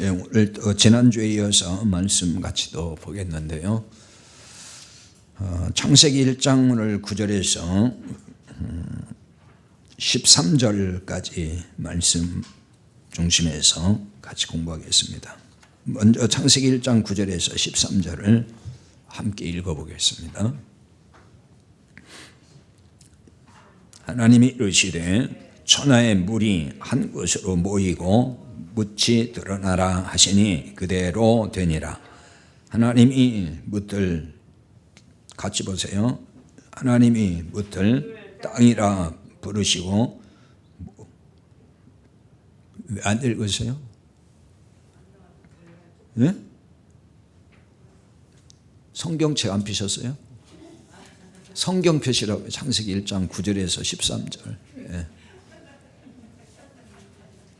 오늘 또 지난주에 이어서 말씀 같이 또 보겠는데요. 창세기 1장 오늘 9절에서 13절까지 말씀 중심에서 같이 공부하겠습니다. 먼저 창세기 1장 9절에서 13절을 함께 읽어보겠습니다. 하나님이 이르시되 천하의 물이 한 곳으로 모이고 묻이 드러나라 하시니 그대로 되니라. 하나님이 묻을 같이 보세요. 하나님이 묻을 땅이라 부르시고 왜 안 읽으세요? 네? 성경책 안 피셨어요? 성경 표시라고 창세기 1장 9절에서 13절. 네.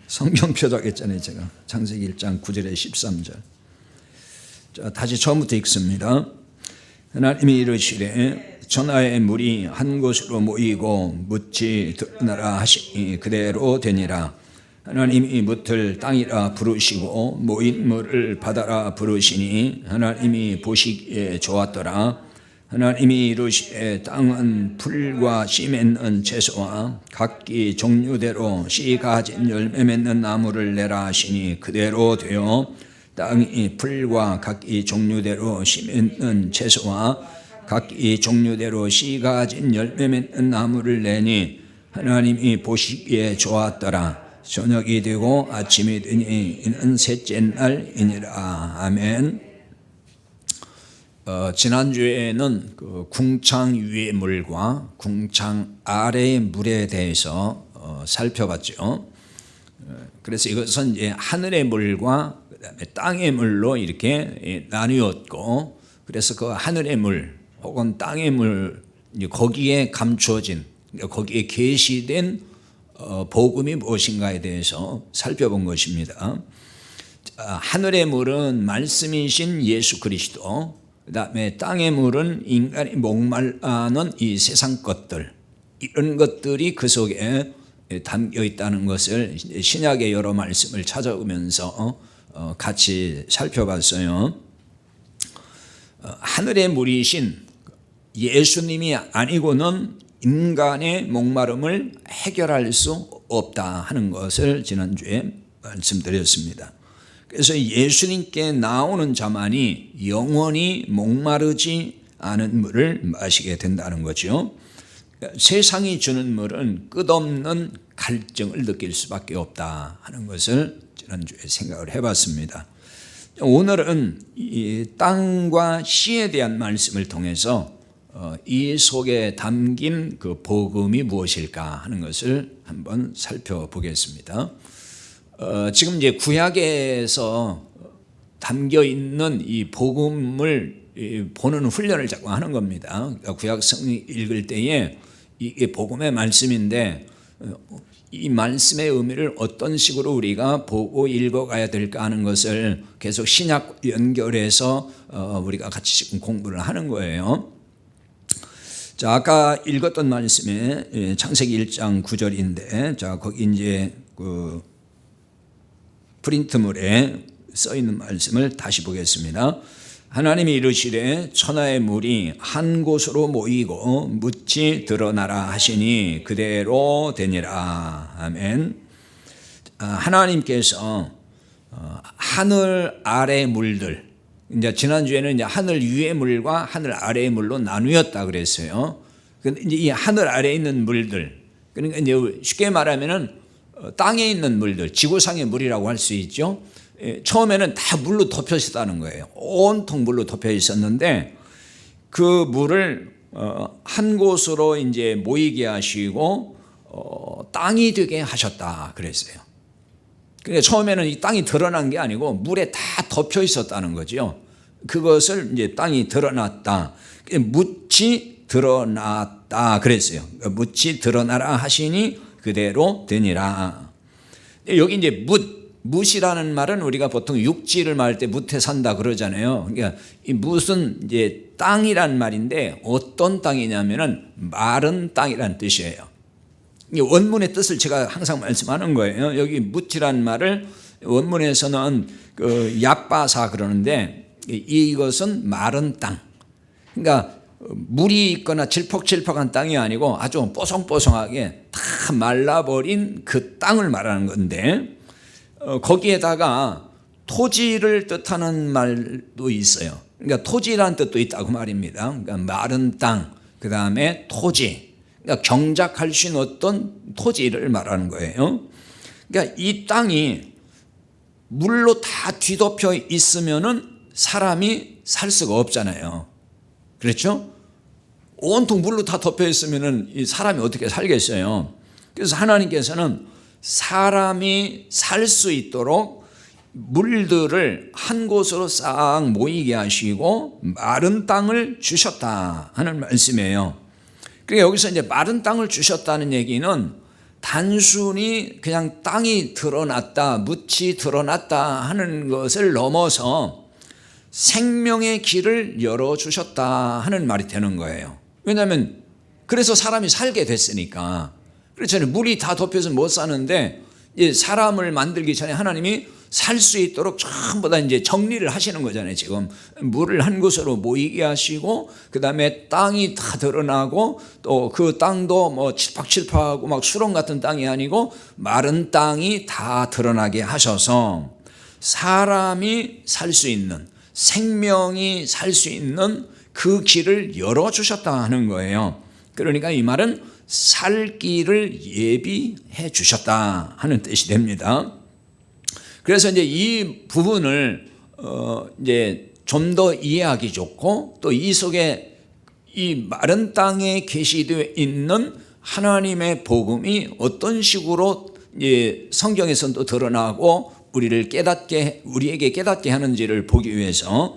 성경 표라고 했잖아요. 제가 창세기 1장 9절에 13절. 자, 다시 처음부터 읽습니다. 하나님이 이르시되 천하의 물이 한 곳으로 모이고 묻이 드러나라 하시니 그대로 되니라. 하나님이 묻을 땅이라 부르시고 모인 물을 바다라 부르시니 하나님이 보시기에 좋았더라. 하나님이 이르시되 땅은 풀과 씨 맺는 채소와 각기 종류대로 씨 가진 열매 맺는 나무를 내라 하시니 그대로 되어 땅이 풀과 각기 종류대로 씨 맺는 채소와 각기 종류대로 씨 가진 열매 맺는 나무를 내니 하나님이 보시기에 좋았더라. 저녁이 되고 아침이 되니 이는 셋째 날이니라. 아멘. 지난주에는 그 궁창 위의 물과 궁창 아래의 물에 대해서 살펴봤죠. 그래서 이것은 이제 하늘의 물과 그다음에 땅의 물로 이렇게 나뉘었고, 그래서 그 하늘의 물 혹은 땅의 물 거기에 감추어진, 거기에 계시된 복음이 무엇인가에 대해서 살펴본 것입니다. 하늘의 물은 말씀이신 예수 그리스도, 그 다음에 땅의 물은 인간이 목말라는 이 세상 것들, 이런 것들이 그 속에 담겨 있다는 것을 신약의 여러 말씀을 찾아오면서 같이 살펴봤어요. 하늘의 물이신 예수님이 아니고는 인간의 목마름을 해결할 수 없다 하는 것을 지난주에 말씀드렸습니다. 그래서 예수님께 나오는 자만이 영원히 목마르지 않은 물을 마시게 된다는 거죠. 세상이 주는 물은 끝없는 갈증을 느낄 수밖에 없다 하는 것을 지난주에 생각을 해봤습니다. 오늘은 이 땅과 씨에 대한 말씀을 통해서 이 속에 담긴 그 복음이 무엇일까 하는 것을 한번 살펴보겠습니다. 지금 이제 구약에서 담겨 있는 이 복음을 보는 훈련을 자꾸 하는 겁니다. 구약 성경 읽을 때에 이게 복음의 말씀인데 이 말씀의 의미를 어떤 식으로 우리가 보고 읽어가야 될까 하는 것을 계속 신약 연결해서 우리가 같이 지금 공부를 하는 거예요. 자, 아까 읽었던 말씀에 창세기 1장 9절인데, 자, 거기 이제 그 프린트물에 써 있는 말씀을 다시 보겠습니다. 하나님이 이르시되 천하의 물이 한 곳으로 모이고 묻이 드러나라 하시니 그대로 되니라. 아멘. 하나님께서 하늘 아래 물들, 이제 지난주에는 이제 하늘 위의 물과 하늘 아래의 물로 나누었다 그랬어요. 근데 이제 이 하늘 아래에 있는 물들, 그러니까 이제 쉽게 말하면은 땅에 있는 물들, 지구상의 물이라고 할 수 있죠. 처음에는 다 물로 덮여 있었다는 거예요. 온통 물로 덮여 있었는데 그 물을 한 곳으로 이제 모이게 하시고 땅이 되게 하셨다 그랬어요. 그러니까 처음에는 이 땅이 드러난 게 아니고 물에 다 덮여 있었다는 거죠. 그것을 이제 땅이 드러났다. 묻이 드러났다 그랬어요. 묻이 드러나라 하시니 그대로 되니라. 여기 이제 묻이라는 말은 우리가 보통 육지를 말할 때 묻에 산다 그러잖아요. 그러니까 이 묻은 이제 땅이란 말인데 어떤 땅이냐면은 마른 땅이란 뜻이에요. 원문의 뜻을 제가 항상 말씀하는 거예요. 여기 묻이란 말을 원문에서는 그 얍바사 그러는데 이것은 마른 땅. 그러니까 물이 있거나 질퍽질퍽한 땅이 아니고 아주 뽀송뽀송하게 다 말라버린 그 땅을 말하는 건데 거기에다가 토지를 뜻하는 말도 있어요. 그러니까 토지라는 뜻도 있다고 말입니다. 그러니까 마른 땅, 그 다음에 토지. 그러니까 경작할 수 있는 어떤 토지를 말하는 거예요. 그러니까 이 땅이 물로 다 뒤덮여 있으면은 사람이 살 수가 없잖아요. 그렇죠? 온통 물로 다 덮여 있으면은 이 사람이 어떻게 살겠어요? 그래서 하나님께서는 사람이 살 수 있도록 물들을 한 곳으로 싹 모이게 하시고 마른 땅을 주셨다 하는 말씀이에요. 그러니까 여기서 이제 마른 땅을 주셨다는 얘기는 단순히 그냥 땅이 드러났다, 묻이 드러났다 하는 것을 넘어서 생명의 길을 열어주셨다 하는 말이 되는 거예요. 왜냐하면 그래서 사람이 살게 됐으니까. 그렇잖아요. 물이 다 덮여서 못 사는데 사람을 만들기 전에 하나님이 살 수 있도록 전부 다 이제 정리를 하시는 거잖아요. 지금 물을 한 곳으로 모이게 하시고 그 다음에 땅이 다 드러나고 또 그 땅도 뭐 칠팍칠팍하고 막 수렁 같은 땅이 아니고 마른 땅이 다 드러나게 하셔서 사람이 살 수 있는, 생명이 살 수 있는 그 길을 열어주셨다 하는 거예요. 그러니까 이 말은 살 길을 예비해 주셨다 하는 뜻이 됩니다. 그래서 이제 이 부분을 이제 좀 더 이해하기 좋고 또 이 속에 이 마른 땅에 계시되어 있는 하나님의 복음이 어떤 식으로 성경에서는 또 드러나고 우리에게 깨닫게 하는지를 보기 위해서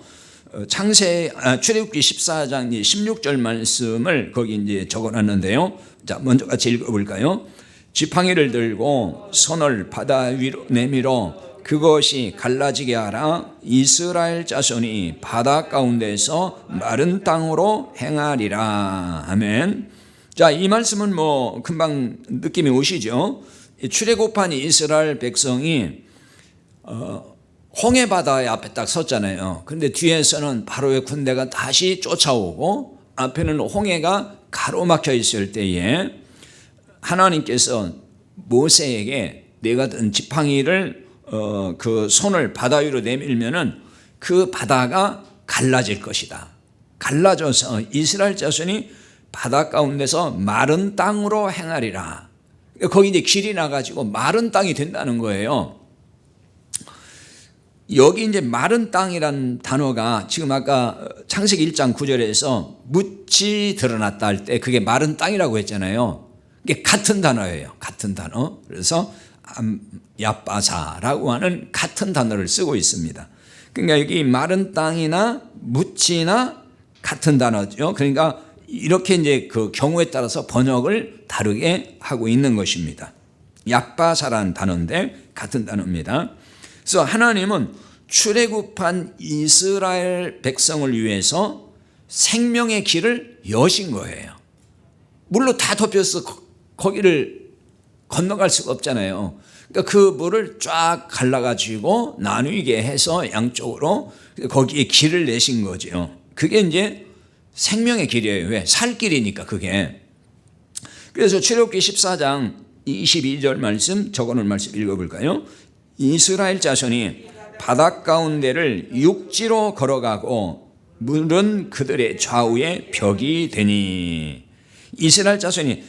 출애굽기 14장 16절 말씀을 거기 이제 적어놨는데요. 자, 먼저 같이 읽어볼까요? 지팡이를 들고 손을 바다 위로 내밀어 그것이 갈라지게 하라. 이스라엘 자손이 바다 가운데서 마른 땅으로 행하리라. 아멘. 자, 이 말씀은 뭐 금방 느낌이 오시죠? 출애굽한 이스라엘 백성이 홍해 바다의 앞에 딱 섰잖아요. 그런데 뒤에서는 바로의 군대가 다시 쫓아오고 앞에는 홍해가 가로막혀 있을 때에 하나님께서 모세에게 내가 든 지팡이를 그 손을 바다 위로 내밀면은 그 바다가 갈라질 것이다. 갈라져서 이스라엘 자손이 바다 가운데서 마른 땅으로 행하리라. 거기 이제 길이 나가지고 마른 땅이 된다는 거예요. 여기 이제 마른 땅이란 단어가 지금 아까 창세기 1장 9절에서 묻이 드러났다 할 때 그게 마른 땅이라고 했잖아요. 이게 같은 단어예요. 같은 단어. 그래서 얍바사라고 하는 같은 단어를 쓰고 있습니다. 그러니까 여기 마른 땅이나 묻이나 같은 단어죠. 그러니까 이렇게 이제 그 경우에 따라서 번역을 다르게 하고 있는 것입니다. 얍바사라는 단어인데 같은 단어입니다. 그래서 하나님은 출애굽한 이스라엘 백성을 위해서 생명의 길을 여신 거예요. 물로 다 덮여서 거기를 건너갈 수가 없잖아요. 그러니까 그 물을 쫙 갈라가지고 나누게 해서 양쪽으로 거기에 길을 내신 거죠. 그게 이제 생명의 길이에요. 왜? 살 길이니까 그게. 그래서 출애굽기 14장 22절 말씀 적어놓은 말씀 읽어볼까요? 이스라엘 자손이 바다 가운데를 육지로 걸어가고 물은 그들의 좌우에 벽이 되니. 이스라엘 자손이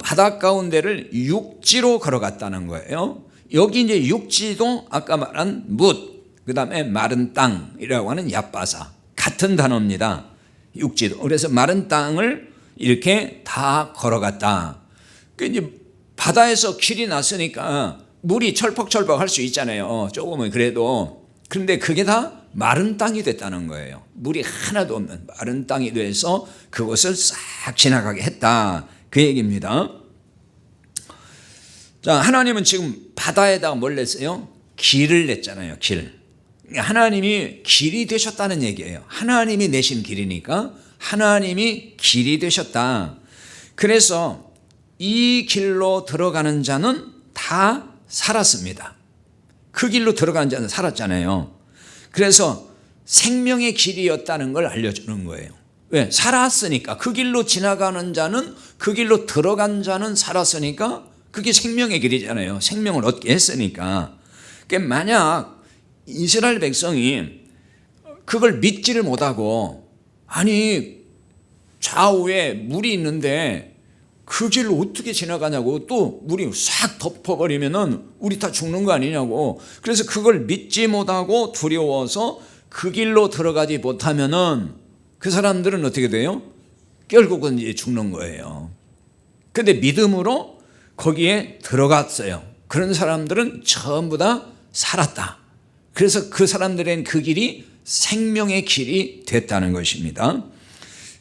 바다 가운데를 육지로 걸어갔다는 거예요. 여기 이제 육지도 아까 말한 묻, 그 다음에 마른 땅이라고 하는 얍바사 같은 단어입니다. 육지도. 그래서 마른 땅을 이렇게 다 걸어갔다. 이제 바다에서 길이 났으니까 물이 철퍽철퍽 할 수 있잖아요. 조금은 그래도. 그런데 그게 다 마른 땅이 됐다는 거예요. 물이 하나도 없는 마른 땅이 돼서 그것을 싹 지나가게 했다. 그 얘기입니다. 자, 하나님은 지금 바다에다가 뭘 냈어요? 길을 냈잖아요. 길. 하나님이 길이 되셨다는 얘기예요. 하나님이 내신 길이니까 하나님이 길이 되셨다. 그래서 이 길로 들어가는 자는 다 살았습니다. 그 길로 들어가는 자는 살았잖아요. 그래서 생명의 길이었다는 걸 알려주는 거예요. 왜? 살았으니까. 그 길로 지나가는 자는, 그 길로 들어간 자는 살았으니까 그게 생명의 길이잖아요. 생명을 얻게 했으니까. 그러니까 만약 이스라엘 백성이 그걸 믿지를 못하고, 아니 좌우에 물이 있는데 그 길로 어떻게 지나가냐고, 또 물이 싹 덮어버리면은 우리 다 죽는 거 아니냐고, 그래서 그걸 믿지 못하고 두려워서 그 길로 들어가지 못하면은 그 사람들은 어떻게 돼요? 결국은 이제 죽는 거예요. 근데 믿음으로 거기에 들어갔어요. 그런 사람들은 전부 다 살았다. 그래서 그 사람들은 그 길이 생명의 길이 됐다는 것입니다.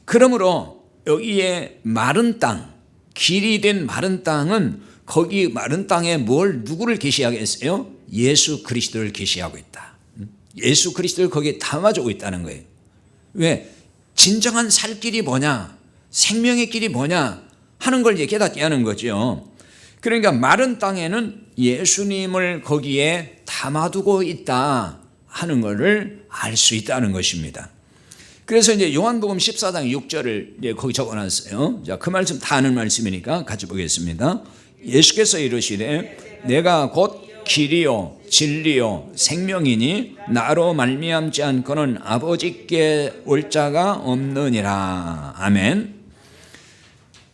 그러므로 여기에 마른 땅, 길이 된 마른 땅은, 거기 마른 땅에 누구를 계시하게 했어요? 예수 그리스도를 계시하고 있다. 예수 그리스도를 거기에 담아주고 있다는 거예요. 왜? 진정한 살 길이 뭐냐, 생명의 길이 뭐냐 하는 걸 깨닫게 하는 거죠. 그러니까 마른 땅에는 예수님을 거기에 담아두고 있다 하는 것을 알 수 있다는 것입니다. 그래서 이제 요한복음 14장 6절을 거기 적어놨어요. 자, 그 말씀 다 아는 말씀이니까 같이 보겠습니다. 예수께서 이르시되 내가 곧 길이요 진리요 생명이니 나로 말미암지 않고는 아버지께 올 자가 없느니라. 아멘.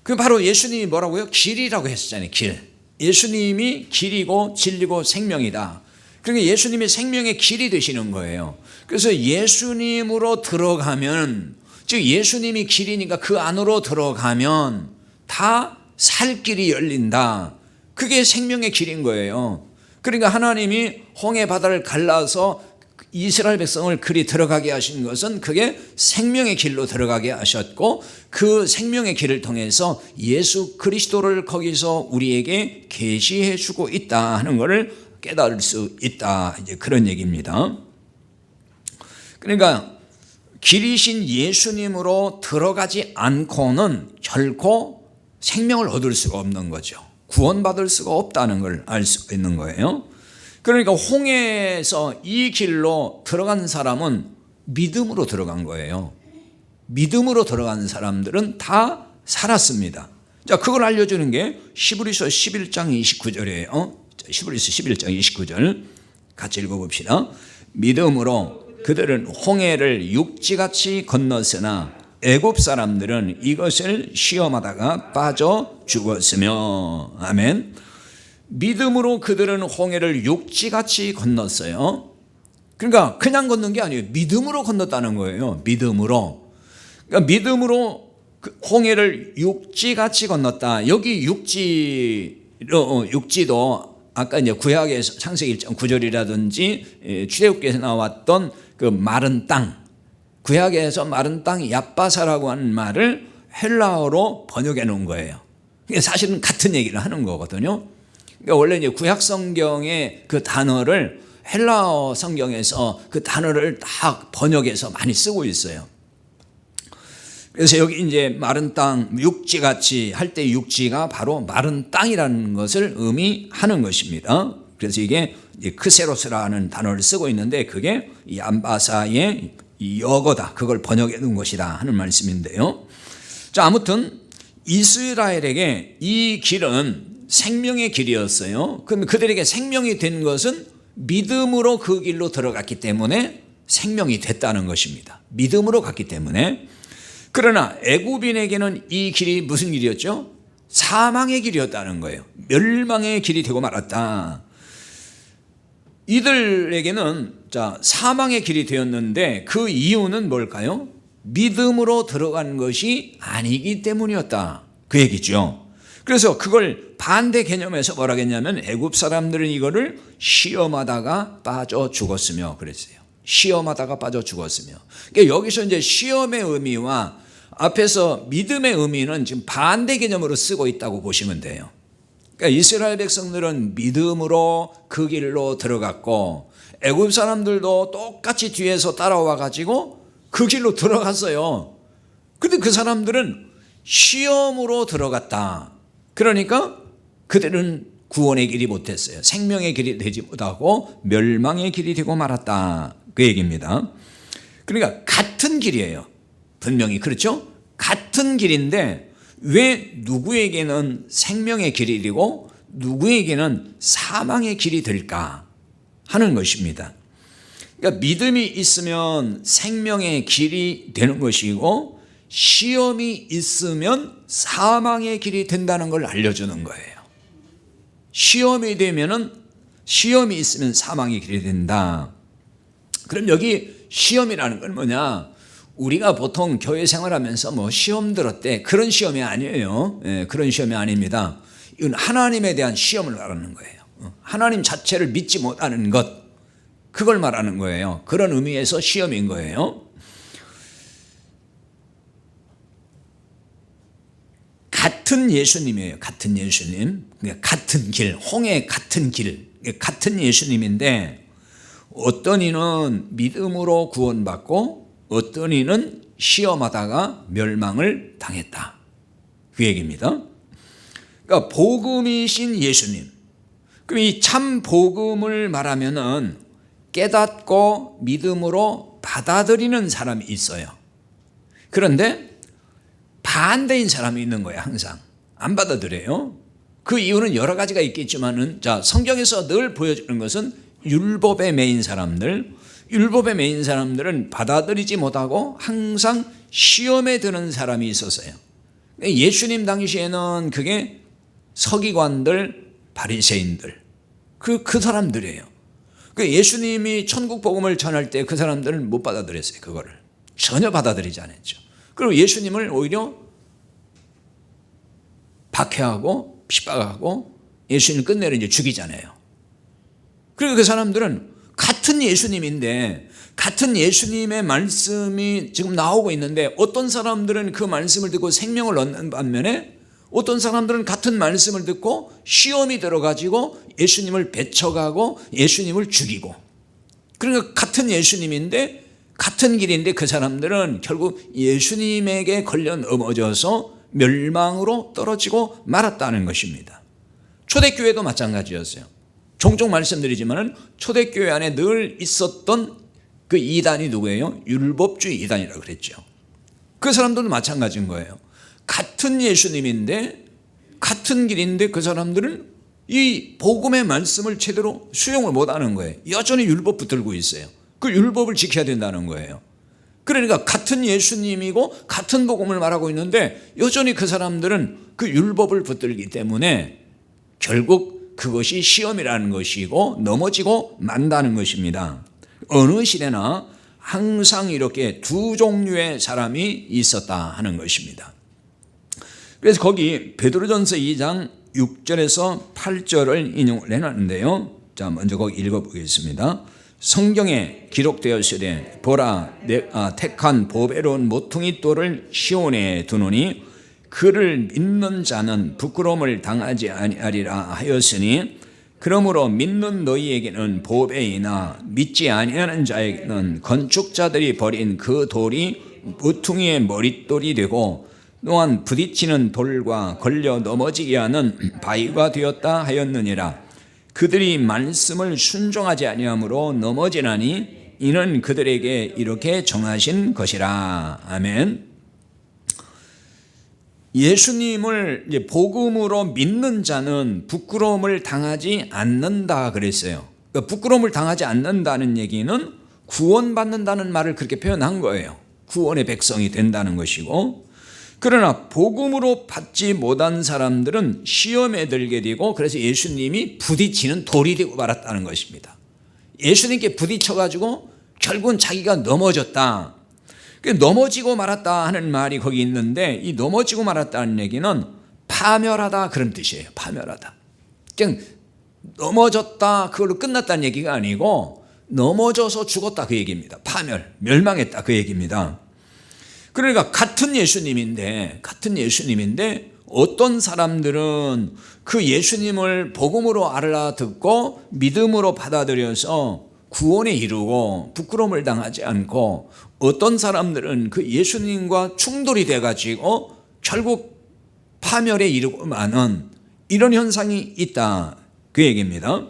그 바로 예수님이 뭐라고요? 길이라고 했었잖아요. 길. 예수님이 길이고 진리고 생명이다. 그러니까 예수님이 생명의 길이 되시는 거예요. 그래서 예수님으로 들어가면, 즉 예수님이 길이니까 그 안으로 들어가면 다 살 길이 열린다. 그게 생명의 길인 거예요. 그러니까 하나님이 홍해 바다를 갈라서 이스라엘 백성을 그리 들어가게 하신 것은 그게 생명의 길로 들어가게 하셨고, 그 생명의 길을 통해서 예수 그리스도를 거기서 우리에게 계시해 주고 있다 하는 것을 깨달을 수 있다, 이제 그런 얘기입니다. 그러니까 길이신 예수님으로 들어가지 않고는 결코 생명을 얻을 수가 없는 거죠. 구원받을 수가 없다는 걸 알 수 있는 거예요. 그러니까 홍해에서 이 길로 들어간 사람은 믿음으로 들어간 거예요. 믿음으로 들어간 사람들은 다 살았습니다. 자, 그걸 알려주는 게 히브리서 11장 29절이에요. 히브리서 11장 29절 같이 읽어봅시다. 믿음으로 그들은 홍해를 육지같이 건넜으나 애굽 사람들은 이것을 시험하다가 빠져 죽었으며. 아멘. 믿음으로 그들은 홍해를 육지같이 건넜어요. 그러니까 그냥 건넌 게 아니에요. 믿음으로 건넜다는 거예요. 믿음으로. 그러니까 믿음으로 홍해를 육지같이 건넜다. 여기 육지도 아까 이제 구약에서 창세기 1장 9절이라든지 출애굽기에서 나왔던 그 마른 땅, 구약에서 마른 땅 얍바사라고 하는 말을 헬라어로 번역해 놓은 거예요. 사실은 같은 얘기를 하는 거거든요. 그러니까 원래 이제 구약 성경의 그 단어를 헬라어 성경에서 그 단어를 다 번역해서 많이 쓰고 있어요. 그래서 여기 이제 마른 땅, 육지같이 할 때 육지가 바로 마른 땅이라는 것을 의미하는 것입니다. 그래서 이게 크세로스라는 단어를 쓰고 있는데 그게 얀바사의 여거다, 그걸 번역해 놓은 것이다 하는 말씀인데요. 자, 아무튼 이스라엘에게 이 길은 생명의 길이었어요. 그럼 그들에게 생명이 된 것은 믿음으로 그 길로 들어갔기 때문에 생명이 됐다는 것입니다. 믿음으로 갔기 때문에. 그러나 애굽인에게는 이 길이 무슨 길이었죠? 사망의 길이었다는 거예요. 멸망의 길이 되고 말았다. 이들에게는 사망의 길이 되었는데 그 이유는 뭘까요? 믿음으로 들어간 것이 아니기 때문이었다, 그 얘기죠. 그래서 그걸 반대 개념에서 뭐라 했냐면 애굽 사람들은 이거를 시험하다가 빠져 죽었으며 그랬어요. 시험하다가 빠져 죽었으며. 그러니까 여기서 이제 시험의 의미와 앞에서 믿음의 의미는 지금 반대 개념으로 쓰고 있다고 보시면 돼요. 그러니까 이스라엘 백성들은 믿음으로 그 길로 들어갔고 애굽 사람들도 똑같이 뒤에서 따라와 가지고 그 길로 들어갔어요. 그런데 그 사람들은 시험으로 들어갔다. 그러니까 그들은 구원의 길이 못했어요. 생명의 길이 되지 못하고 멸망의 길이 되고 말았다. 그 얘기입니다. 그러니까 같은 길이에요. 분명히 그렇죠? 같은 길인데 왜 누구에게는 생명의 길이 되고 누구에게는 사망의 길이 될까 하는 것입니다. 그러니까 믿음이 있으면 생명의 길이 되는 것이고 시험이 있으면 사망의 길이 된다는 걸 알려주는 거예요. 시험이 있으면 사망의 길이 된다. 그럼 여기 시험이라는 건 뭐냐? 우리가 보통 교회 생활하면서 뭐 시험 들었대 그런 시험이 아니에요. 그런 시험이 아닙니다. 이건 하나님에 대한 시험을 말하는 거예요. 하나님 자체를 믿지 못하는 것, 그걸 말하는 거예요. 그런 의미에서 시험인 거예요. 같은 예수님이에요. 같은 예수님. 같은 길, 홍해 같은 길, 같은 예수님인데 어떤 이는 믿음으로 구원받고 어떤 이는 시험하다가 멸망을 당했다. 그 얘기입니다. 그러니까 복음이신 예수님. 그럼 이 참 복음을 말하면은 깨닫고 믿음으로 받아들이는 사람이 있어요. 그런데 반대인 사람이 있는 거예요. 항상 안 받아들여요. 그 이유는 여러 가지가 있겠지만은 성경에서 늘 보여주는 것은 율법에 매인 사람들은 받아들이지 못하고 항상 시험에 드는 사람이 있었어요. 예수님 당시에는 그게 서기관들, 바리새인들 그 사람들이에요. 예수님이 천국 복음을 전할 때 그 사람들은 못 받아들였어요. 그거를 전혀 받아들이지 않았죠. 그리고 예수님을 오히려 박해하고 핍박하고 예수님을 끝내려 이제 죽이잖아요. 그리고 그 사람들은 같은 예수님인데 같은 예수님의 말씀이 지금 나오고 있는데 어떤 사람들은 그 말씀을 듣고 생명을 얻는 반면에 어떤 사람들은 같은 말씀을 듣고 시험이 들어가지고 예수님을 배척하고 예수님을 죽이고, 그러니까 같은 예수님인데 같은 길인데 그 사람들은 결국 예수님에게 걸려 넘어져서 멸망으로 떨어지고 말았다는 것입니다. 초대교회도 마찬가지였어요. 종종 말씀드리지만 초대교회 안에 늘 있었던 그 이단이 누구예요? 율법주의 이단이라고 그랬죠. 그 사람들도 마찬가지인 거예요. 같은 예수님인데 같은 길인데 그 사람들은 이 복음의 말씀을 제대로 수용을 못하는 거예요. 여전히 율법 붙들고 있어요. 그 율법을 지켜야 된다는 거예요. 그러니까 같은 예수님이고 같은 복음을 말하고 있는데 여전히 그 사람들은 그 율법을 붙들기 때문에 결국 그것이 시험이라는 것이고 넘어지고 만다는 것입니다. 어느 시대나 항상 이렇게 두 종류의 사람이 있었다 하는 것입니다. 그래서 거기 베드로전서 2장 6절에서 8절을 인용을 해놨는데요. 자, 먼저 거기 읽어보겠습니다. 성경에 기록되었으되 보라 내가 택한 보배로운 모퉁이 돌을 시온에 두노니 그를 믿는 자는 부끄러움을 당하지 아니하리라 하였으니 그러므로 믿는 너희에게는 보배이나 믿지 아니하는 자에게는 건축자들이 버린 그 돌이 모퉁이의 머릿돌이 되고 또한 부딪히는 돌과 걸려 넘어지게 하는 바위가 되었다 하였느니라. 그들이 말씀을 순종하지 아니함으로 넘어지나니 이는 그들에게 이렇게 정하신 것이라. 아멘. 예수님을 이제 복음으로 믿는 자는 부끄러움을 당하지 않는다 그랬어요. 그러니까 부끄러움을 당하지 않는다는 얘기는 구원받는다는 말을 그렇게 표현한 거예요. 구원의 백성이 된다는 것이고, 그러나 복음으로 받지 못한 사람들은 시험에 들게 되고 그래서 예수님이 부딪히는 돌이 되고 말았다는 것입니다. 예수님께 부딪혀가지고 결국은 자기가 넘어졌다. 넘어지고 말았다 하는 말이 거기 있는데 이 넘어지고 말았다는 얘기는 파멸하다 그런 뜻이에요. 파멸하다. 그냥 넘어졌다 그걸로 끝났다는 얘기가 아니고 넘어져서 죽었다 그 얘기입니다. 파멸, 멸망했다 그 얘기입니다. 그러니까 같은 예수님인데 어떤 사람들은 그 예수님을 복음으로 알아듣고 믿음으로 받아들여서 구원에 이르고 부끄러움을 당하지 않고, 어떤 사람들은 그 예수님과 충돌이 돼가지고 결국 파멸에 이르고 마는 이런 현상이 있다 그 얘기입니다.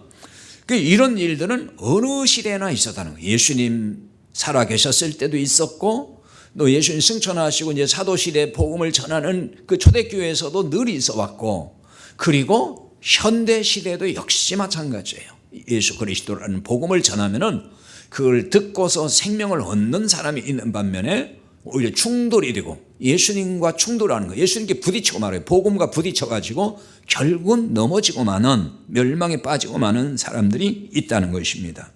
이런 일들은 어느 시대나 있었다는 거예요. 예수님 살아 계셨을 때도 있었고, 또 예수님 승천하시고 이제 사도시대 복음을 전하는 그 초대교회에서도 늘 있어 왔고, 그리고 현대 시대도 역시 마찬가지예요. 예수 그리스도라는 복음을 전하면은 그걸 듣고서 생명을 얻는 사람이 있는 반면에 오히려 충돌이 되고, 예수님과 충돌하는 거예요. 예수님께 부딪히고 말아요. 복음과 부딪혀가지고 결국은 넘어지고 마는, 멸망에 빠지고 마는 사람들이 있다는 것입니다.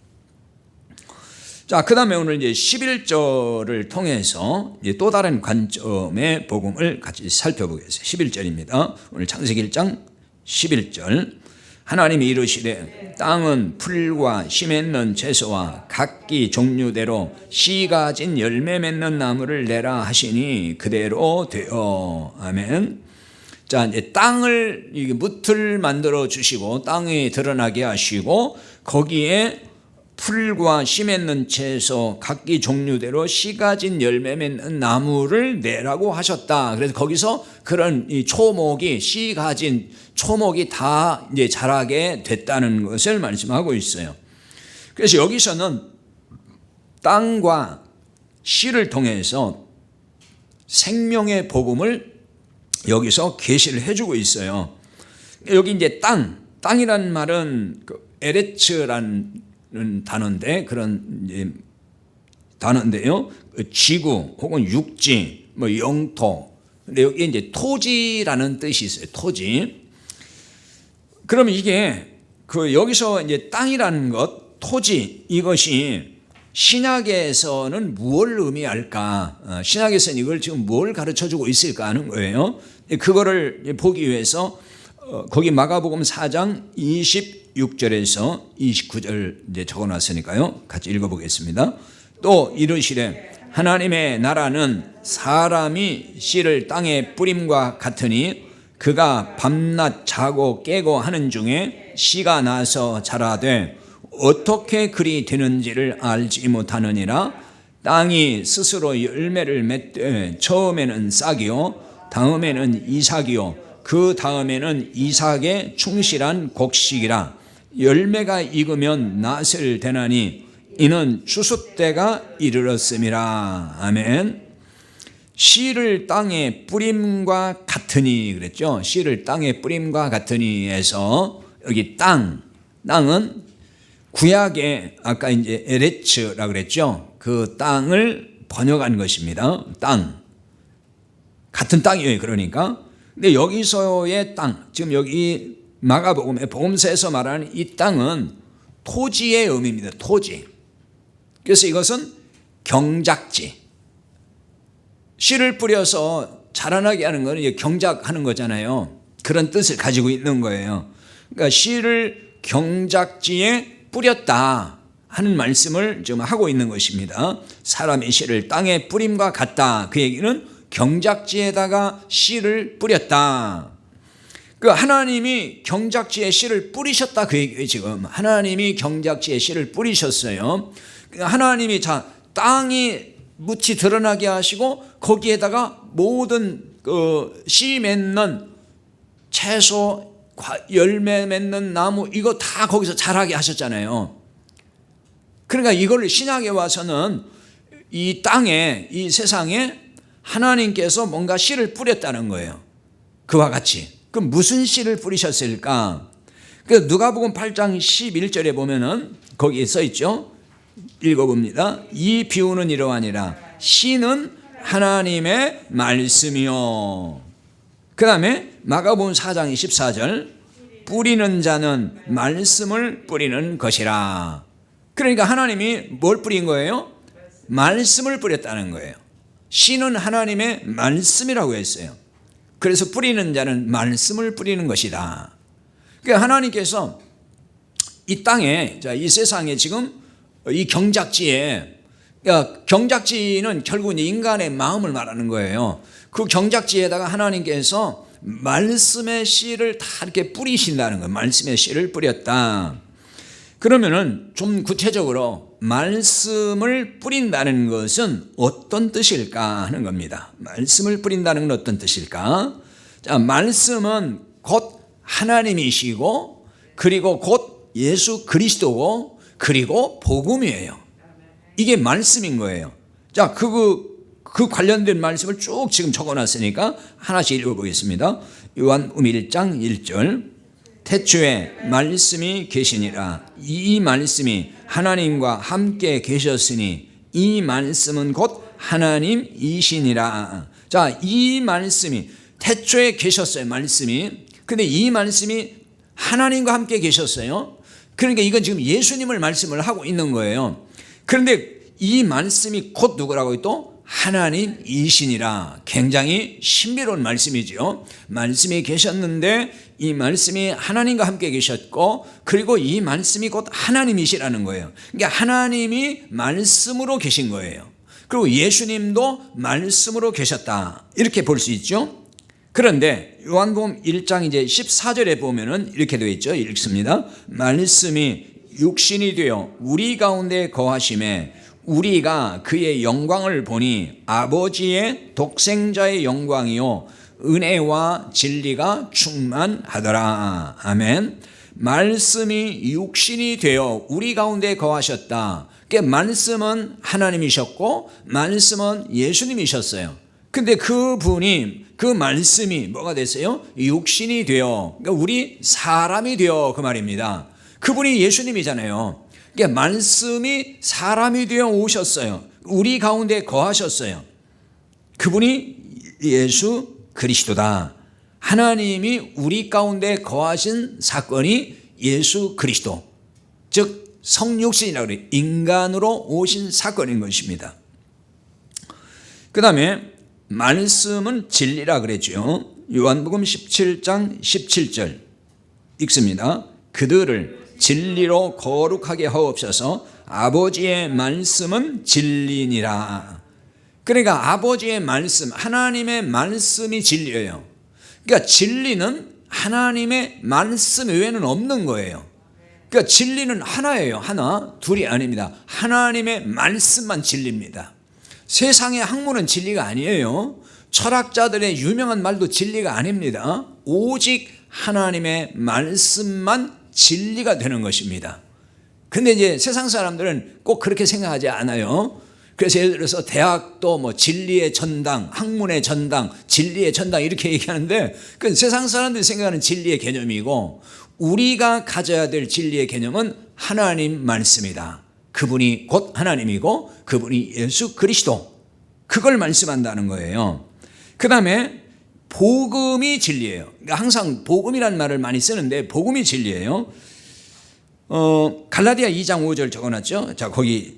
자, 그 다음에 오늘 이제 11절을 통해서 이제 또 다른 관점의 복음을 같이 살펴보겠습니다. 11절입니다. 오늘 창세기 1장 11절. 하나님이 이르시되 땅은 풀과 씨 맺는 채소와 각기 종류대로 씨 가진 열매 맺는 나무를 내라 하시니 그대로 되어. 아멘. 자, 이제 땅을 무틀 만들어 주시고 땅에 드러나게 하시고 거기에 풀과 씨 맺는 채소 각기 종류대로 씨 가진 열매 맺는 나무를 내라고 하셨다. 그래서 거기서 그런 이 초목이, 씨 가진 초목이 다 이제 자라게 됐다는 것을 말씀하고 있어요. 그래서 여기서는 땅과 씨를 통해서 생명의 복음을 여기서 계시를 해주고 있어요. 여기 이제 땅이라는 말은 에레츠라는 단어인데, 그런 이제 단어인데요. 지구 혹은 육지, 뭐 영토. 근데 여기 이제 토지라는 뜻이 있어요. 토지. 그러면 이게 여기서 이제 땅이라는 것, 토지, 이것이 신약에서는 무엇을 의미할까? 신약에서는 이걸 지금 뭘 가르쳐 주고 있을까 하는 거예요. 그거를 보기 위해서 거기 마가복음 4장 26절에서 29절 이제 적어놨으니까요. 같이 읽어보겠습니다. 또 이르시되 하나님의 나라는 사람이 씨를 땅에 뿌림과 같으니 그가 밤낮 자고 깨고 하는 중에 씨가 나서 자라되 어떻게 그리 되는지를 알지 못하느니라. 땅이 스스로 열매를 맺되 처음에는 싹이요 다음에는 이삭이요 그 다음에는 이삭의 충실한 곡식이라. 열매가 익으면 낫을 되나니 이는 추수 때가 이르렀음이라. 아멘. 씨를 땅에 뿌림과 같으니 그랬죠. 씨를 땅에 뿌림과 같으니 해서 여기 땅은 구약에 아까 이제 에레츠라 그랬죠. 그 땅을 번역한 것입니다. 땅. 같은 땅이에요. 그러니까. 근데 여기서의 땅, 지금 여기 마가복음의 복음서에서 말하는 이 땅은 토지의 의미입니다. 토지. 그래서 이것은 경작지. 씨를 뿌려서 자라나게 하는 것은 이제 경작하는 거잖아요. 그런 뜻을 가지고 있는 거예요. 그러니까 씨를 경작지에 뿌렸다 하는 말씀을 지금 하고 있는 것입니다. 사람의 씨를 땅에 뿌림과 같다. 그 얘기는 경작지에다가 씨를 뿌렸다. 그 하나님이 경작지에 씨를 뿌리셨다 그 얘기예요. 지금 하나님이 경작지에 씨를 뿌리셨어요. 하나님이 땅이 묻히 드러나게 하시고 거기에다가 모든 씨 맺는 채소, 열매 맺는 나무 이거 다 거기서 자라게 하셨잖아요. 그러니까 이걸 신약에 와서는 이 땅에, 이 세상에 하나님께서 뭔가 씨를 뿌렸다는 거예요. 그와 같이. 그럼 무슨 씨를 뿌리셨을까? 누가복음 8장 11절에 보면은 거기에 써 있죠. 읽어봅니다. 이 비유는 이러하니라. 씨는 하나님의 말씀이요. 그 다음에 마가복음 4장 24절. 뿌리는 자는 말씀을 뿌리는 것이라. 그러니까 하나님이 뭘 뿌린 거예요? 말씀을 뿌렸다는 거예요. 씨는 하나님의 말씀이라고 했어요. 그래서 뿌리는 자는 말씀을 뿌리는 것이다. 그러니까 하나님께서 이 땅에, 이 세상에 지금 이 경작지에, 그러니까 경작지는 결국 인간의 마음을 말하는 거예요. 그 경작지에다가 하나님께서 말씀의 씨를 다 이렇게 뿌리신다는 거예요. 말씀의 씨를 뿌렸다. 그러면은 좀 구체적으로 말씀을 뿌린다는 것은 어떤 뜻일까 하는 겁니다. 말씀을 뿌린다는 건 어떤 뜻일까? 자, 말씀은 곧 하나님이시고 그리고 곧 예수 그리스도고 그리고 복음이에요. 이게 말씀인 거예요. 자, 그 관련된 말씀을 쭉 지금 적어놨으니까 하나씩 읽어보겠습니다. 요한복음 1장 1절. 태초에 말씀이 계시니라. 이 말씀이 하나님과 함께 계셨으니 이 말씀은 곧 하나님이시니라. 자, 이 말씀이 태초에 계셨어요. 말씀이. 근데 이 말씀이 하나님과 함께 계셨어요. 그러니까 이건 지금 예수님을 말씀을 하고 있는 거예요. 그런데 이 말씀이 곧 누구라고 또 하나님이시니라. 굉장히 신비로운 말씀이죠. 말씀이 계셨는데 이 말씀이 하나님과 함께 계셨고 그리고 이 말씀이 곧 하나님이시라는 거예요. 그러니까 하나님이 말씀으로 계신 거예요. 그리고 예수님도 말씀으로 계셨다. 이렇게 볼 수 있죠. 그런데 요한복음 1장 이제 14절에 보면은 이렇게 되어 있죠. 읽습니다. 말씀이 육신이 되어 우리 가운데 거하심에 우리가 그의 영광을 보니 아버지의 독생자의 영광이요 은혜와 진리가 충만하더라. 아멘. 말씀이 육신이 되어 우리 가운데 거하셨다. 그러니까 말씀은 하나님이셨고 말씀은 예수님이셨어요. 근데 그분이 그 말씀이 뭐가 됐어요? 육신이 되어, 그러니까 우리 사람이 되어 그 말입니다. 그분이 예수님이잖아요. 그러니까 말씀이 사람이 되어 오셨어요. 우리 가운데 거하셨어요. 그분이 예수 그리스도다. 하나님이 우리 가운데 거하신 사건이 예수 그리스도, 즉 성육신이라고 그래요. 인간으로 오신 사건인 것입니다. 그 다음에 말씀은 진리라 그랬죠. 요한복음 17장 17절 읽습니다. 그들을 진리로 거룩하게 하옵소서. 아버지의 말씀은 진리니라. 그러니까 아버지의 말씀, 하나님의 말씀이 진리예요. 그러니까 진리는 하나님의 말씀 외에는 없는 거예요. 그러니까 진리는 하나예요. 하나, 둘이 아닙니다. 하나님의 말씀만 진리입니다. 세상의 학문은 진리가 아니에요. 철학자들의 유명한 말도 진리가 아닙니다. 오직 하나님의 말씀만 진리가 되는 것입니다. 근데 이제 세상 사람들은 꼭 그렇게 생각하지 않아요. 그래서 예를 들어서 대학도 뭐 진리의 전당, 학문의 전당, 진리의 전당 이렇게 얘기하는데 그 세상 사람들이 생각하는 진리의 개념이고 우리가 가져야 될 진리의 개념은 하나님 말씀이다. 그분이 곧 하나님이고 그분이 예수 그리스도, 그걸 말씀한다는 거예요. 그 다음에 복음이 진리예요. 그러니까 항상 복음이라는 말을 많이 쓰는데 복음이 진리예요. 갈라디아 2장 5절 적어놨죠. 자, 거기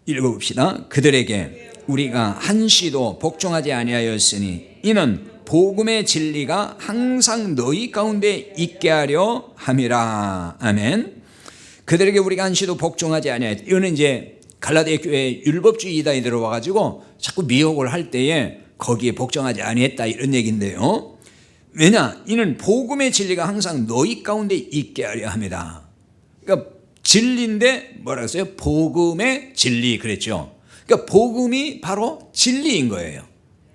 읽어봅시다. 그들에게 우리가 한시도 복종하지 아니하였으니 이는 복음의 진리가 항상 너희 가운데 있게 하려 함이라. 아멘. 그들에게 우리가 한시도 복종하지 아니하였다. 이거는 이제 갈라디아 교회에 율법주의 이단이 들어와가지고 자꾸 미혹을 할 때에 거기에 복종하지 아니했다 이런 얘기인데요. 왜냐? 이는 복음의 진리가 항상 너희 가운데 있게 하려 합니다. 그러니까 진리인데 뭐라 했어요? 복음의 진리 그랬죠. 그러니까 복음이 바로 진리인 거예요.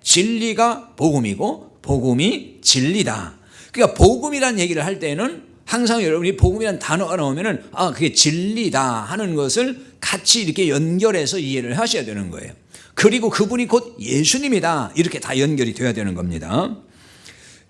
진리가 복음이고 복음이 진리다. 그러니까 복음이라는 얘기를 할 때는 항상 여러분이 복음이라는 단어가 나오면은 그게 진리다 하는 것을 같이 이렇게 연결해서 이해를 하셔야 되는 거예요. 그리고 그분이 곧 예수님이다 이렇게 다 연결이 되어야 되는 겁니다.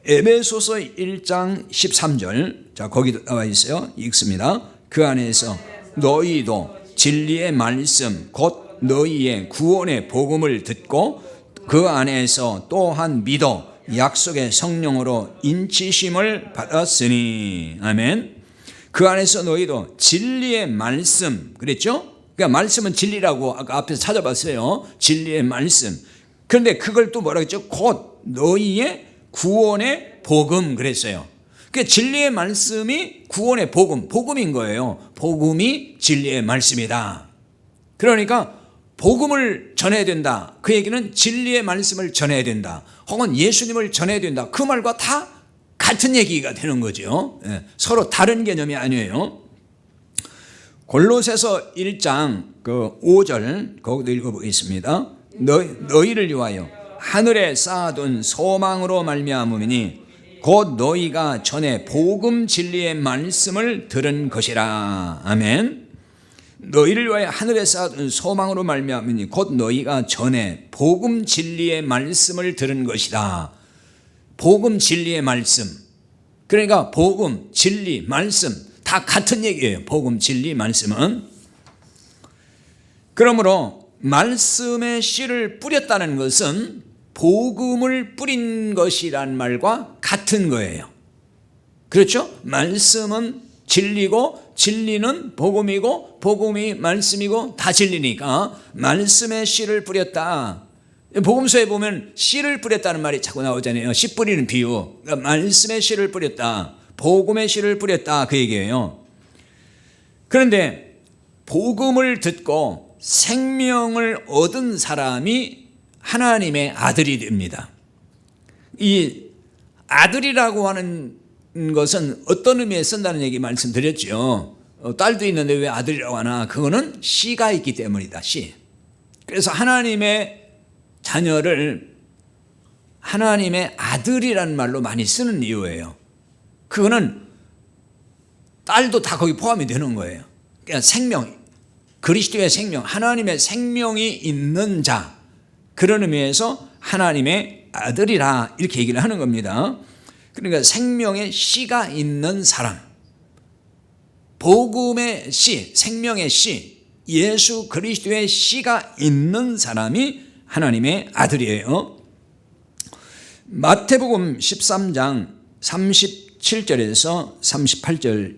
에베소서 1장 13절 자 거기도 나와 있어요. 읽습니다. 그 안에서 너희도 진리의 말씀 곧 너희의 구원의 복음을 듣고 그 안에서 또한 믿어 약속의 성령으로 인치심을 받았으니 아멘. 그 안에서 너희도 진리의 말씀 그랬죠? 그러니까 말씀은 진리라고 아까 앞에서 찾아봤어요. 진리의 말씀. 그런데 그걸 또 뭐라 그랬죠? 곧 너희의 구원의 복음 그랬어요. 그러니까 진리의 말씀이 구원의 복음, 복음인 거예요. 복음이 진리의 말씀이다. 그러니까 복음을 전해야 된다. 그 얘기는 진리의 말씀을 전해야 된다. 혹은 예수님을 전해야 된다. 그 말과 다 같은 얘기가 되는 거죠. 서로 다른 개념이 아니에요. 골로새서 1장 5절 거기도 읽어보겠습니다. 너희를 위하여 하늘에 쌓아둔 소망으로 말미암으니 곧 너희가 전에 복음 진리의 말씀을 들은 것이라. 아멘. 너희를 위하여 하늘에 쌓아둔 소망으로 말미암으니 곧 너희가 전에 복음 진리의 말씀을 들은 것이다. 복음 진리의 말씀. 그러니까 복음, 진리, 말씀 다 같은 얘기예요. 복음, 진리, 말씀은. 그러므로 말씀의 씨를 뿌렸다는 것은 복음을 뿌린 것이란 말과 같은 거예요. 그렇죠? 말씀은 진리고 진리는 복음이고 복음이 말씀이고 다 진리니까 말씀의 씨를 뿌렸다. 복음서에 보면 씨를 뿌렸다는 말이 자꾸 나오잖아요. 씨 뿌리는 비유. 그러니까 말씀의 씨를 뿌렸다. 복음의 씨를 뿌렸다. 그 얘기예요. 그런데 복음을 듣고 생명을 얻은 사람이 하나님의 아들이 됩니다. 이 아들이라고 하는 것은 어떤 의미에 쓴다는 얘기 말씀드렸죠. 딸도 있는데 왜 아들이라고 하나? 그거는 씨가 있기 때문이다. 씨. 그래서 하나님의 자녀를 하나님의 아들이라는 말로 많이 쓰는 이유예요. 그거는 딸도 다 거기 포함이 되는 거예요. 그러니까 생명, 그리스도의 생명, 하나님의 생명이 있는 자, 그런 의미에서 하나님의 아들이라 이렇게 얘기를 하는 겁니다. 그러니까 생명의 씨가 있는 사람, 복음의 씨, 생명의 씨, 예수 그리스도의 씨가 있는 사람이 하나님의 아들이에요. 마태복음 13장 37절에서 38절,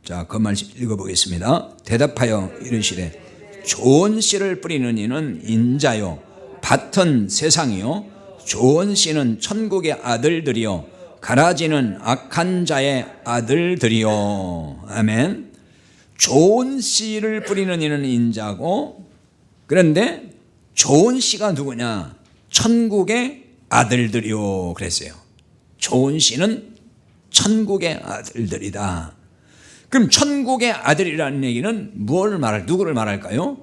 자, 그 말씀 읽어보겠습니다. 대답하여 이르시되 좋은 씨를 뿌리는 이는 인자요 밭은 세상이요 좋은 씨는 천국의 아들들이요 가라지는 악한 자의 아들들이요. 아멘. 좋은 씨를 뿌리는 이는 인자고, 그런데 좋은 씨가 누구냐? 천국의 아들들이요 그랬어요. 좋은 씨는 천국의 아들들이다. 그럼 천국의 아들이라는 얘기는 누구를 말할까요?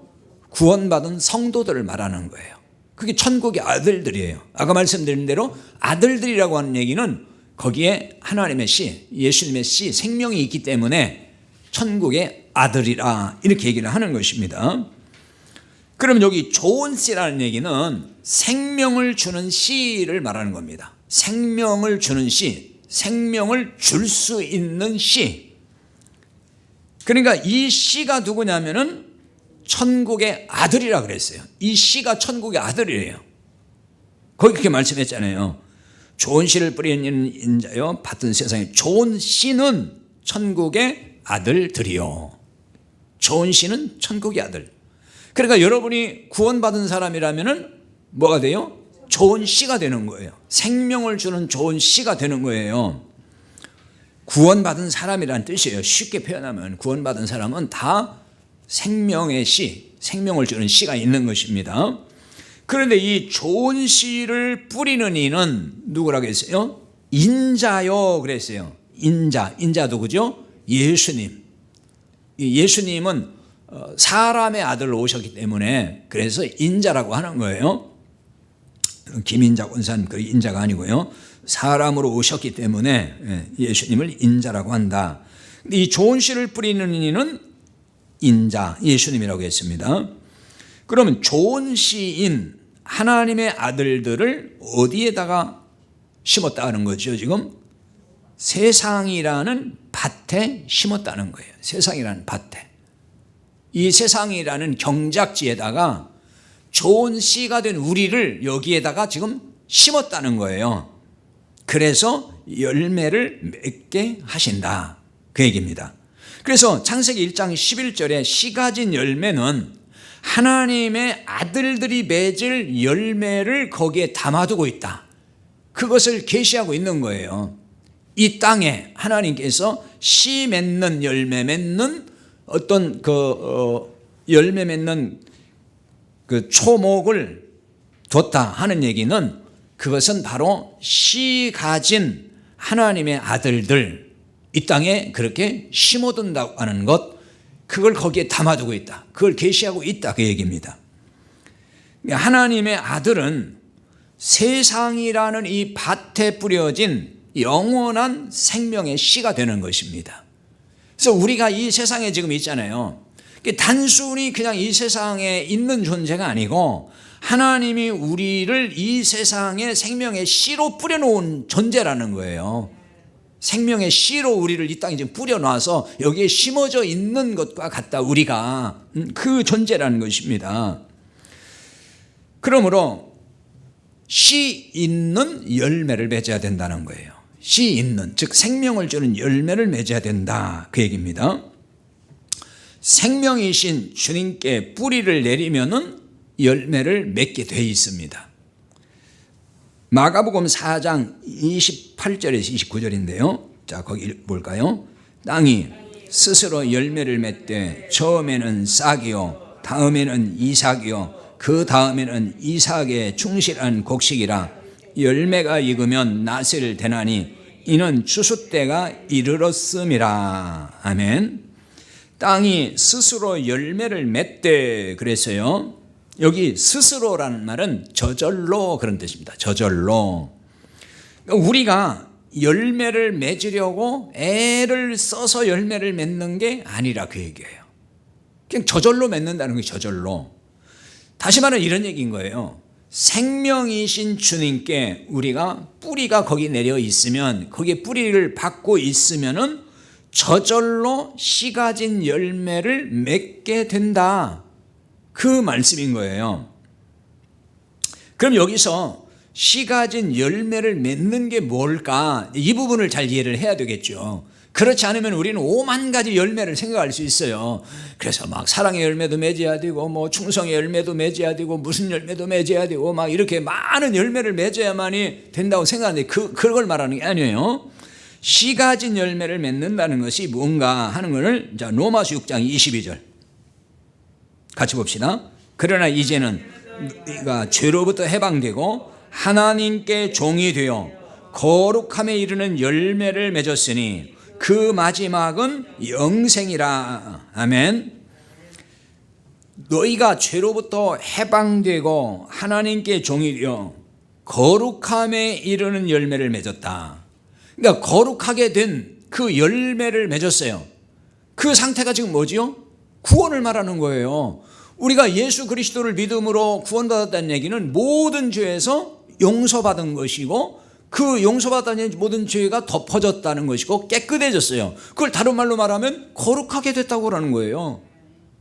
구원받은 성도들을 말하는 거예요. 그게 천국의 아들들이에요. 아까 말씀드린 대로 아들들이라고 하는 얘기는 거기에 하나님의 씨, 예수님의 씨, 생명이 있기 때문에 천국의 아들이라 이렇게 얘기를 하는 것입니다. 그럼 여기 좋은 씨라는 얘기는 생명을 주는 씨를 말하는 겁니다. 생명을 주는 씨, 생명을 줄 수 있는 씨. 그러니까 이 씨가 누구냐면은 천국의 아들이라 그랬어요. 이 씨가 천국의 아들이에요. 거기 그렇게 말씀했잖아요. 좋은 씨를 뿌리는 인자요 밭은 세상에, 좋은 씨는 천국의 아들들이요. 좋은 씨는 천국의 아들. 그러니까 여러분이 구원받은 사람이라면은 뭐가 돼요? 좋은 씨가 되는 거예요. 생명을 주는 좋은 씨가 되는 거예요. 구원받은 사람이란 뜻이에요. 쉽게 표현하면 구원받은 사람은 다 생명의 씨, 생명을 주는 씨가 있는 것입니다. 그런데 이 좋은 씨를 뿌리는 이는 누구라고 했어요? 인자요 그랬어요. 인자 누구죠? 예수님. 예수님은 사람의 아들로 오셨기 때문에 그래서 인자라고 하는 거예요. 김인자 권사님 그 인자가 아니고요. 사람으로 오셨기 때문에 예수님을 인자라고 한다. 근데 이 좋은 씨를 뿌리는 이는 인자, 예수님이라고 했습니다. 그러면 좋은 씨인 하나님의 아들들을 어디에다가 심었다는 거죠? 지금 세상이라는 밭에 심었다는 거예요. 세상이라는 밭에. 이 세상이라는 경작지에다가 좋은 씨가 된 우리를 여기에다가 지금 심었다는 거예요. 그래서 열매를 맺게 하신다. 그 얘기입니다. 그래서 창세기 1장 11절에 씨 가진 열매는 하나님의 아들들이 맺을 열매를 거기에 담아두고 있다. 그것을 계시하고 있는 거예요. 이 땅에 하나님께서 씨 맺는 열매 맺는 어떤 열매 맺는 그 초목을 뒀다 하는 얘기는 그것은 바로 씨 가진 하나님의 아들들 이 땅에 그렇게 심어둔다고 하는 것, 그걸 거기에 담아두고 있다. 그걸 계시하고 있다. 그 얘기입니다. 하나님의 아들은 세상이라는 이 밭에 뿌려진 영원한 생명의 씨가 되는 것입니다. 그래서 우리가 이 세상에 지금 있잖아요. 단순히 그냥 이 세상에 있는 존재가 아니고 하나님이 우리를 이 세상에 생명의 씨로 뿌려놓은 존재라는 거예요. 생명의 씨로 우리를 이 땅에 지금 뿌려놔서 여기에 심어져 있는 것과 같다. 우리가 그 존재라는 것입니다. 그러므로 씨 있는 열매를 맺어야 된다는 거예요. 씨 있는, 즉 생명을 주는 열매를 맺어야 된다, 그 얘기입니다. 생명이신 주님께 뿌리를 내리면은 열매를 맺게 돼 있습니다. 마가복음 4장 28절에서 29절인데요. 자, 거기 볼까요? 땅이 스스로 열매를 맺되 처음에는 싹이요 다음에는 이삭이요 그 다음에는 이삭의 충실한 곡식이라 열매가 익으면 낫을 대나니 이는 추수 때가 이르렀음이라. 아멘. 땅이 스스로 열매를 맺되 그랬어요. 여기 스스로라는 말은 저절로 그런 뜻입니다. 저절로. 우리가 열매를 맺으려고 애를 써서 열매를 맺는 게 아니라 그 얘기예요. 그냥 저절로 맺는다는 게 저절로. 다시 말하면 이런 얘기인 거예요. 생명이신 주님께 우리가 뿌리가 거기 내려 있으면, 거기에 뿌리를 받고 있으면은 저절로 씨 가진 열매를 맺게 된다, 그 말씀인 거예요. 그럼 여기서 씨 가진 열매를 맺는 게 뭘까? 이 부분을 잘 이해를 해야 되겠죠. 그렇지 않으면 우리는 5만 가지 열매를 생각할 수 있어요. 그래서 막 사랑의 열매도 맺어야 되고, 뭐 충성의 열매도 맺어야 되고, 무슨 열매도 맺어야 되고, 막 이렇게 많은 열매를 맺어야만이 된다고 생각하는데 그걸 말하는 게 아니에요. 씨 가진 열매를 맺는다는 것이 뭔가 하는 것을, 자, 로마서 6장 22절 같이 봅시다. 그러나 이제는 네가 죄로부터 해방되고 하나님께 종이 되어 거룩함에 이르는 열매를 맺었으니 그 마지막은 영생이라. 아멘. 너희가 죄로부터 해방되고 하나님께 종이 되어 거룩함에 이르는 열매를 맺었다. 그러니까 거룩하게 된 그 열매를 맺었어요. 그 상태가 지금 뭐지요? 구원을 말하는 거예요. 우리가 예수 그리스도를 믿음으로 구원받았다는 얘기는 모든 죄에서 용서받은 것이고, 그 용서받았다는 모든 죄가 덮어졌다는 것이고 깨끗해졌어요. 그걸 다른 말로 말하면 거룩하게 됐다고 하는 거예요.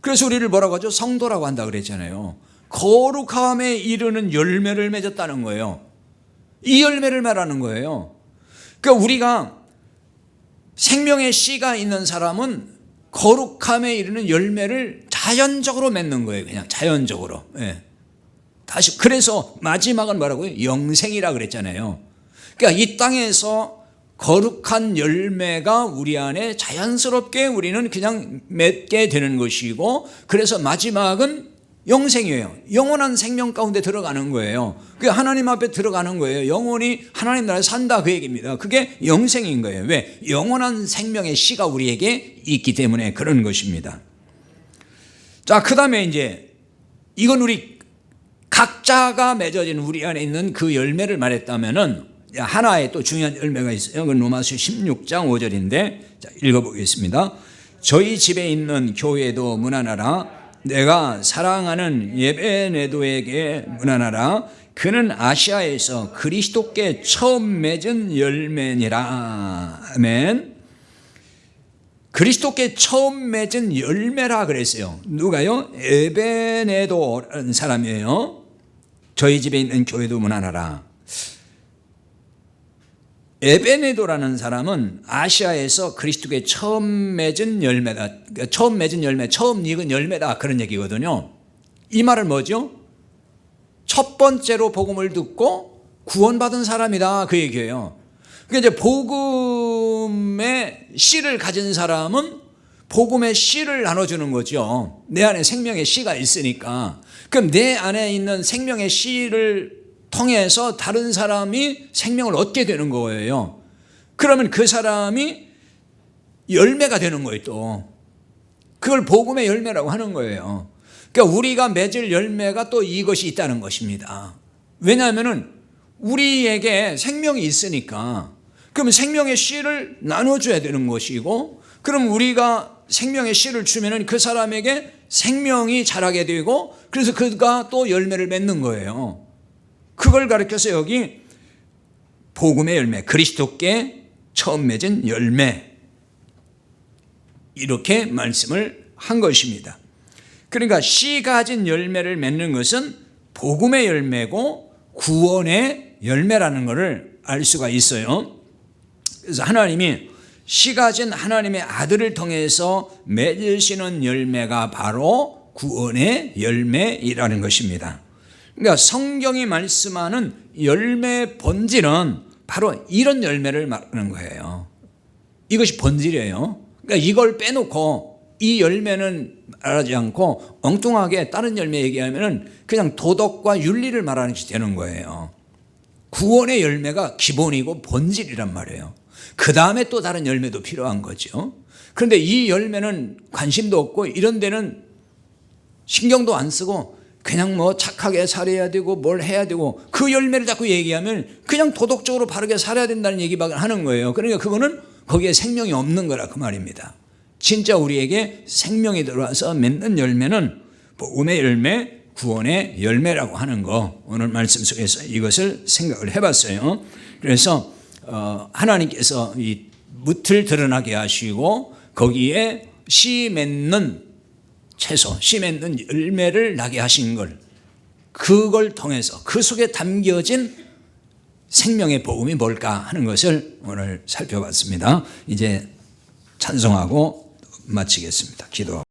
그래서 우리를 뭐라고 하죠? 성도라고 한다 그랬잖아요. 거룩함에 이르는 열매를 맺었다는 거예요. 이 열매를 말하는 거예요. 그러니까 우리가 생명의 씨가 있는 사람은 거룩함에 이르는 열매를 자연적으로 맺는 거예요. 그냥 자연적으로. 예. 다시, 그래서 마지막은 뭐라고요? 영생이라 그랬잖아요. 그러니까 이 땅에서 거룩한 열매가 우리 안에 자연스럽게 우리는 그냥 맺게 되는 것이고, 그래서 마지막은 영생이에요. 영원한 생명 가운데 들어가는 거예요. 그게 하나님 앞에 들어가는 거예요. 영원히 하나님 나라에 산다, 그 얘기입니다. 그게 영생인 거예요. 왜? 영원한 생명의 씨가 우리에게 있기 때문에 그런 것입니다. 자, 그 다음에 이제 이건 우리 각자가 맺어진 우리 안에 있는 그 열매를 말했다면은 하나의 또 중요한 열매가 있어요. 그건 로마서 16장 5절인데, 자, 읽어보겠습니다. 저희 집에 있는 교회도 문안하라. 내가 사랑하는 예배네도에게 문안하라. 그는 아시아에서 그리스도께 처음 맺은 열매니라. 아멘. 그리스도께 처음 맺은 열매라 그랬어요. 누가요? 에베네도라는 사람이에요. 저희 집에 있는 교회도 문안하라. 에베네도라는 사람은 아시아에서 그리스도께 처음 맺은 열매다. 처음 맺은 열매, 처음 익은 열매다, 그런 얘기거든요. 이 말은 뭐죠? 첫 번째로 복음을 듣고 구원받은 사람이다, 그 얘기예요. 그러니까 이제 복음의 씨를 가진 사람은 복음의 씨를 나눠주는 거죠. 내 안에 생명의 씨가 있으니까. 그럼 내 안에 있는 생명의 씨를 통해서 다른 사람이 생명을 얻게 되는 거예요. 그러면 그 사람이 열매가 되는 거예요. 또 그걸 복음의 열매라고 하는 거예요. 그러니까 우리가 맺을 열매가 또 이것이 있다는 것입니다. 왜냐하면 우리에게 생명이 있으니까. 그럼 생명의 씨를 나눠줘야 되는 것이고, 그럼 우리가 생명의 씨를 주면은 그 사람에게 생명이 자라게 되고, 그래서 그가 또 열매를 맺는 거예요. 그걸 가르쳐서 여기 복음의 열매, 그리스도께 처음 맺은 열매, 이렇게 말씀을 한 것입니다. 그러니까 씨 가진 열매를 맺는 것은 복음의 열매고 구원의 열매라는 것을 알 수가 있어요. 그래서 하나님이 씨 가진 하나님의 아들을 통해서 맺으시는 열매가 바로 구원의 열매이라는 것입니다. 그러니까 성경이 말씀하는 열매 본질은 바로 이런 열매를 말하는 거예요. 이것이 본질이에요. 그러니까 이걸 빼놓고 이 열매는 말하지 않고 엉뚱하게 다른 열매 얘기하면 그냥 도덕과 윤리를 말하는 것이 되는 거예요. 구원의 열매가 기본이고 본질이란 말이에요. 그 다음에 또 다른 열매도 필요한 거죠. 그런데 이 열매는 관심도 없고 이런 데는 신경도 안 쓰고 그냥 뭐 착하게 살아야 되고 뭘 해야 되고 그 열매를 자꾸 얘기하면 그냥 도덕적으로 바르게 살아야 된다는 얘기밖에 하는 거예요. 그러니까 그거는 거기에 생명이 없는 거라 그 말입니다. 진짜 우리에게 생명이 들어와서 맺는 열매는 복음의 열매, 구원의 열매라고 하는 거, 오늘 말씀 속에서 이것을 생각을 해봤어요. 그래서 하나님께서 이 무틀 드러나게 하시고 거기에 씨 맺는 채소, 씨 맺는 열매를 나게 하신 걸, 그걸 통해서 그 속에 담겨진 생명의 복음이 뭘까 하는 것을 오늘 살펴봤습니다. 이제 찬송하고 마치겠습니다. 기도하고.